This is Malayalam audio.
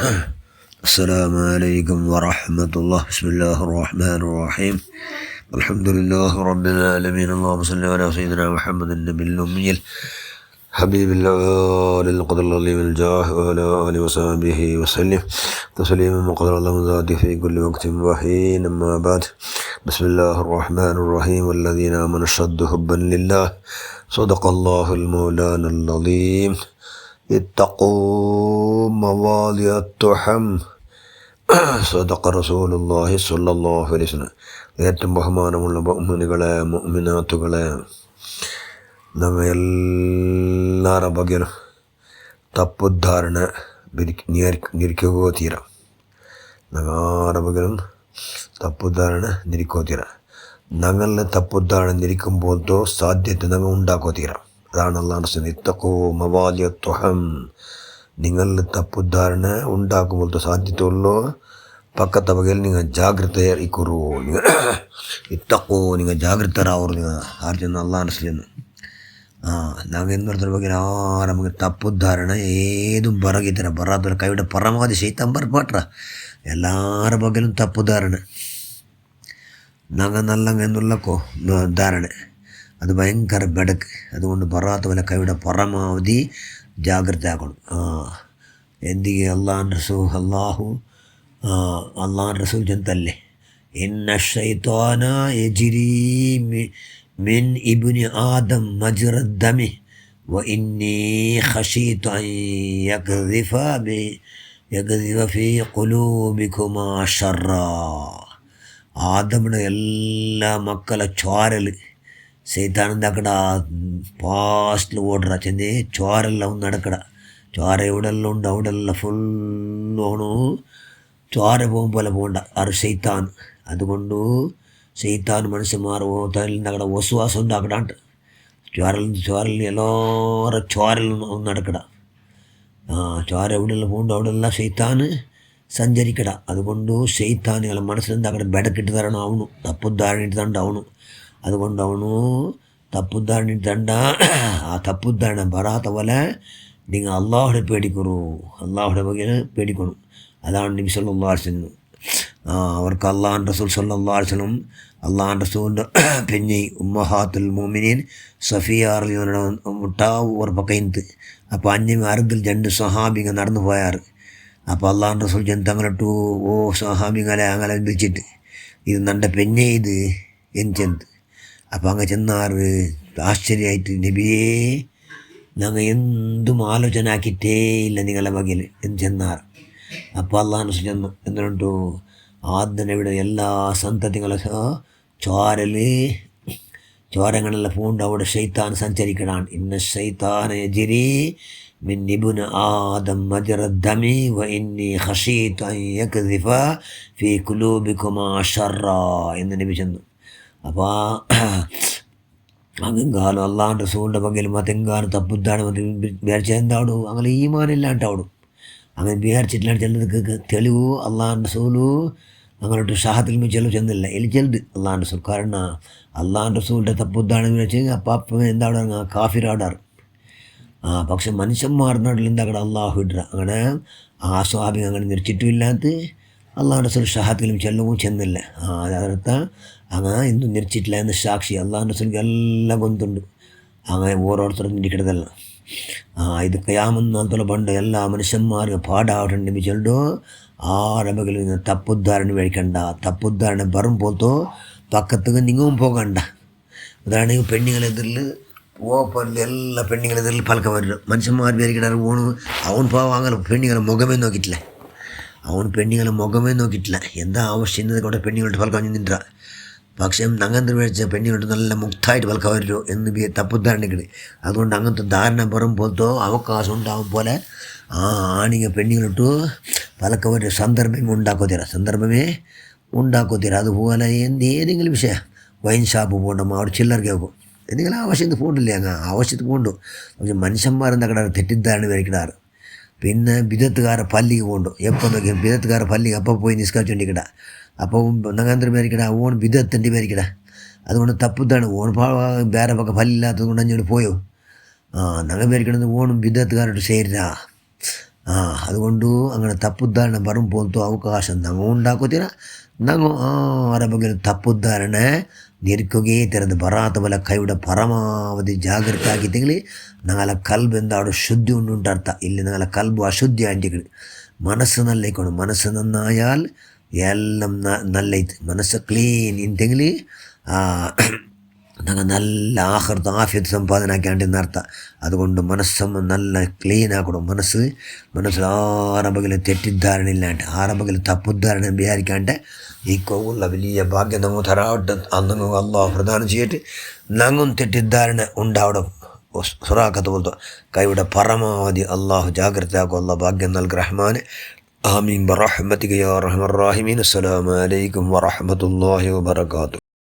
السلام عليكم ورحمة الله. بسم الله الرحمن الرحيم. الحمد لله رب العالمين. اللهم صل على سيدنا محمد النبي الأمي حبيب الله للقدر العظيم الجاه وعلى آله وصحبه وسلم تسليما وقدر الله ذاته في كل وقت وحين. أما بعد، بسم الله الرحمن الرحيم. والذين آمنوا اشد حبا لله صدق الله المولانا العظيم. اتقوا مواضع التهم صدق رسول الله صلى الله عليه وسلم. ഏറ്റവും ബഹുമാനമുള്ള മുഅ്മിനുകളെ മുഅ്മിനാത്തുകളെ, നമ്മ എല്ലാവരുടെ ബഗ്ഗലും തപ്പുദ്ധാരണ നിരിക്കുകയോ തീരാം. ഞങ്ങളുടെ ബഗ്ഗലും തപ്പുദ്ധാരണ നിരിക്കോ തീരാം. ഞങ്ങളുടെ തപ്പുദ്ധാരണ നിരിക്കുമ്പോഴത്തോ സാധ്യത ഞങ്ങൾ ഉണ്ടാക്കോ തീരാം. അതാണ് അല്ലാഹു പറയുന്നത്, ഇത്തഖൂ മവാദിഅ തുഹം. നിങ്ങളുടെ തപ്പുദ്ധാരണ ഉണ്ടാക്കുമ്പോഴത്തോ സാധ്യതയുള്ളൂ പക്കത്തെ ബഗ്ഗൽ നിങ്ങൾ ജാഗ്രതയായിക്കൊള്ളൂ. നിങ്ങൾ ഇത്തഖൂ, നിങ്ങൾ ജാഗ്രതരാവൂ. നിങ്ങൾ ആർച്ചെന്ന് അല്ലാഹു പറയുന്നു. ഞങ്ങൾ എന്നൊരുത്തരുടെ ಬಗ್ಗೆ ನಮಗೆ ತಪ್ಪುದ್ಧಾರಣ ಏದು ಬರಗಿದ್ದಾರೆ ಬರಾದ್ರ ಕೈವಿಡ ಪರಮಾದಿ ಶೈತಾನ್ ಬರ್ಪಾಟ್ರ ಎಲ್ಲರ ಬಗ್ಗೆಲೂ ತಪ್ಪುದ್ಧಾರಣೆ. ഞങ്ങൾ നല്ലങ്ങ എന്നുള്ളക്കോ ധാരണ അത് ഭയങ്കര ബെടക്ക്. അതുകൊണ്ട് ബറാത്ത പോലെ കൈവിട പരമാവധി ജാഗ്രത ആക്കണം. എന്തിಗೆ അള്ളാഹു റസൂൽ ചെന്തല്ലേ, ഇന്ന ശൈത്വാന യജ്രി മിൻ ഇബ്നി ആദം മജ്റ ദമി വ ഇന്നി ഖശീതു അൻ യഖ്ദിഫ ഫീ ഖുലൂബികുമാ ശർറാ. ആദമിൻ്റെ എല്ലാ മക്കളെ ചോരൽ സൈത്താനെന്താക്കട ഫാസ്റ്റിൽ ഓടുക ചെന്ന് ചോരെല്ലാം ഒന്ന് നടക്കട. ചോര എവിടെല്ലാം ഉണ്ട് അവിടെല്ലാം ഫുള്ളോണു ചോര പോകും പോലെ പോകണ്ട അത് സൈത്താൻ. അതുകൊണ്ട് സൈത്താൻ മനുഷ്യന്മാർ തലയിൽ വസുവാസം ഉണ്ടാക്കടാണ്ട് ചോരൽ എല്ലാവരും ചോരൽ ഒന്ന് നടക്കട. ചോര എവിടെയെല്ലാം പോകുന്നുണ്ട് അവിടെല്ലാം സൈത്താൻ സഞ്ചരിക്കട. അതുകൊണ്ട് സൈത്താനുകളെ മനസ്സിലെന്താക്കട ബെടക്കിട്ട് തരണം. അവನು തപ്പുദ്ധാരണിട്ട് തണ്ട അവನು. അതുകൊണ്ട് അവನು തപ്പുദ്ധാരണിട്ട് തണ്ട. ആ തപ്പുദ്ധാരണ ബറാത്ത പോലെ നിങ്ങൾ അള്ളാഹുടെ പേടിക്കൂ, അള്ളാഹുടെ ಬಗ್ಗೆ പേടിക്കണം. അതാണ് നബി സല്ലല്ലാഹു അലൈഹി വസല്ലം. അവർക്ക് അള്ളാഹു റസൂൽ സല്ലല്ലാഹു അലൈഹി വസല്ലം അള്ളാഹു റസൂലിൻ്റെ പിന്നെ ഉമ്മഹാത്തുൽ മുഅ്മിനീൻ സഫിയ മുട്ടാവ് ഒരു പക്കയിന്ത്. അപ്പോൾ അന്യം അറുതിൽ രണ്ട് സഹാബിങ്ങൾ നടന്നു പോയാറ്. അപ്പോൾ അള്ളാഹു റസൂൽ ചെന്തങ്ങളിട്ടു, ഓ സഹാബിങ്ങളെ അങ്ങനെ വിളിച്ചിട്ട്, ഇത് നൻ്റെ പെണ്ണെ ഇത് എന്ത്. അപ്പോൾ അങ്ങ് ചെന്നാറ് ആശ്ചര്യമായിട്ട്, നബിയേ ഞങ്ങൾ എന്തും ആലോചന ആക്കിയിട്ടേ ഇല്ല നിങ്ങളെ വകയിൽ എന്ന് ചെന്നാറ്. അപ്പോൾ അള്ളാഹു റസൂൽ ചെന്നു എന്നിട്ടു ആദ്യവിടെ എല്ലാ സന്തതികളെ ചോരങ്ങളെല്ലാം പൂണ്ട് അവിടെ ശൈത്താൻ സഞ്ചരിക്കണാണ്. ഇന്ന ശൈത്താന യജ്രി മിൻ ഇബ്നി ആദം മജ്റ ദമി വ ഇന്നി ഖശീതു അൻ യഖ്ദിഫ ഫീ ഖുലൂബികുമാ ശർറാ എന്ന് നബി ചെന്നു. അപ്പോൾ അങ്ങെങ്കാലും അള്ളാഹു റസൂലിൻ്റെ ബഗ്ഗൽ മതെങ്കാലും തപ്പുദ്ധാണ് വിചാരിച്ചാൽ എന്താവടും അങ്ങനെ ഈമാനില്ലാണ്ടാവടും. അങ്ങനെ വിചാരിച്ചിട്ടില്ലാണ്ട് ചിലർക്ക് തെളിവ് അള്ളാഹു റസൂലു അങ്ങോട്ട് ഷാഹത്തിൽ ചെലവ് ചെന്നില്ല. എലി ചെലുത് അള്ളാഹു റസൂൽ. കാരണം അള്ളാഹു റസൂലിൻ്റെ തപ്പുദ്ധാണെന്ന് വെച്ച് അപ്പം എന്താവടാ കാഫിറാടാറ്. പക്ഷെ മനുഷ്യന്മാരുടെ നാട്ടിൽ എന്താക്കട അള്ളാഹു ഇടുക. അങ്ങനെ ആ സ്വാമി അങ്ങനെ നിരച്ചിട്ടുമില്ലാത്ത അള്ളാഹു റസൂൽ ഷഹാത്തിലും ചെല്ലവും ചെന്നില്ല. അതർത്ഥം അങ്ങനെ എന്തും നിരച്ചിട്ടില്ല എന്ന് സാക്ഷി അള്ളാഹു റസൂലിക്ക് എല്ലാം ഗൊന്തുണ്ട്. അങ്ങനെ ഓരോരുത്തരും നിരിക്കണതല്ല. ഇത് ഖിയാമത്ത് പണ്ട് എല്ലാ മനുഷ്യന്മാർക്ക് പാടാവട്ടുണ്ട് ചെല്ലു. ആരമ്പകിൽ നിന്ന് തപ്പുദ്ധാരണ മേടിക്കണ്ട. തപ്പുദ്ധാരണ വരുമ്പോഴത്തോ പക്കത്തേക്ക് നിങ്ങവും പോകണ്ട. ഉദാഹരണക്ക് പെണ്ണുങ്ങളെതിരിൽ ഓപ്പണിൽ എല്ലാ പെണ്ണുങ്ങളെതിരിൽ പലക്കം വരും. മനുഷ്യന്മാർ വിചാരിക്കണ ഓണ് അവൻ പോവാങ്ങല പെണ്ണുങ്ങളെ മുഖമേ നോക്കിയിട്ടില്ല. അവൻ പെണ്ണുങ്ങളെ മുഖമേ നോക്കിയിട്ടില്ല. എന്താ ആവശ്യം കൊണ്ട് പെണ്ണുങ്ങളുടെ പലക്കം നിന്നിട്ട. പക്ഷേ അങ്ങനത്തെ മേടിച്ച പെണ്ണുങ്ങളുടെ നല്ല മുക്തായിട്ട് പലക്കം വരുമോ എന്ന് തപ്പുദ്ധാരണക്കിട്. അതുകൊണ്ട് അങ്ങനത്തെ ധാരണ വരുമ്പോഴത്തോ അവകാശം ഉണ്ടാവും പോലെ ആണിങ്ങ പെണ്ണുങ്ങളിട്ടു പലക്കം വരും. സന്ദർഭമേ ഉണ്ടാക്കോത്തീര. അതുപോലെ ഏതെങ്കിലും വിഷയം വൈൻ ഷാപ്പ് പോകണ്ട അവിടെ ചില്ലർക്ക് ആക്കും. എന്തെങ്കിലും ആവശ്യത്തിന് പോകണ്ടില്ലേ, അങ്ങ് ആവശ്യത്തിന് പോകണ്ടു. പക്ഷെ മനുഷ്യന്മാരെന്താ കിടാറ് തെറ്റിദ്ധാരണ വരക്കിടാറ്. പിന്നെ ബിദത്തുകാരെ പള്ളിക്ക് പോകണ്ടു. എപ്പോൾ നോക്കിയാൽ ബിദത്തുകാരെ പള്ളിക്ക് അപ്പോൾ പോയി നിസ്കരിച്ചുകൊണ്ടിരിക്കട. അപ്പോൾ നങ്ങാന്തരം മേരിക്കട ഓൺ ബിദത്തിൻ്റെ മേരിക്കട. അതുകൊണ്ട് തപ്പുദ്ധാണ് ഓൺ വേറെ പക്ക പല്ലില്ലാത്തത് കൊണ്ട് അഞ്ഞോട്ട് പോയോ. ഞങ്ങൾ മേരിക്കണത് ഓണും ബിദത്തുകാരോട്ട് ചേരാ. അതുകൊണ്ട് അങ്ങനെ തപ്പുദ്ധാരണ ಬரும் പോലത്തെ ಅವಕಾಶ ನಾವು ഉണ്ടാಕೋತೀರ ನಾವು ಆರ ಬಗ್ಗೆ ತಪ್ಪುದ್ಧಾರಣೆ ನಿರ್ಕೋಗೇ ತೆರೆದು ಬರಾತ ಬಲ ಕೈವಿಡ ಪರಮಾವಧಿ ಜಾಗೃತಿ ಆಗಿದ್ದೆಗಲಿ ഞങ്ങളെ കൽബ് എന്താണ് ശുദ്ധി ഉണ്ടുണ്ടർത്ഥ ഇല്ല ഞങ്ങളെ കൽബ് അശുദ്ധി ആൻറ്റികൾ മനസ്സ് നല്ലിക്കണം മനസ്സ് നന്നായാൽ എല്ലാം നല്ലത് മനസ്സ് ക്ലീൻ ഇന്തെങ്കിൽ ഞങ്ങൾ നല്ല ആഹൃത ആഫിയത്ത് സമ്പാദന ആക്കിയാണ്ട് അർത്ഥ അതുകൊണ്ട് മനസ്സമ്മ നല്ല ക്ലീൻ ആക്കണം മനസ്സിൽ ആരംഭത്തിൽ തെറ്റിദ്ധാരണ ഇല്ലാണ്ട് ആരംഭത്തിൽ തപ്പുദ്ധാരണ വിചാരിക്കാണ്ട് ഈ കൊള്ള വലിയ ഭാഗ്യം നമ്മൾ തരാവട്ടെ അന്നു അള്ളാഹു പ്രദാനം ചെയ്തിട്ട് ഞങ്ങും തെറ്റിദ്ധാരണ ഉണ്ടാവണം സുറാഖത്ത് പോലത്തെ കൈയുടെ പരമാവധി അള്ളാഹു ജാഗ്രത ആക്കും അള്ളാഹ് ഭാഗ്യം നൽകി റഹ്മാൻ ആമീൻ ബറഹ്മതിക യാ റഹ്മർ റഹീമീൻ. അസ്സലാമു അലൈക്കും വറഹ്മത്തുള്ളാഹി വബറകാതുഹു.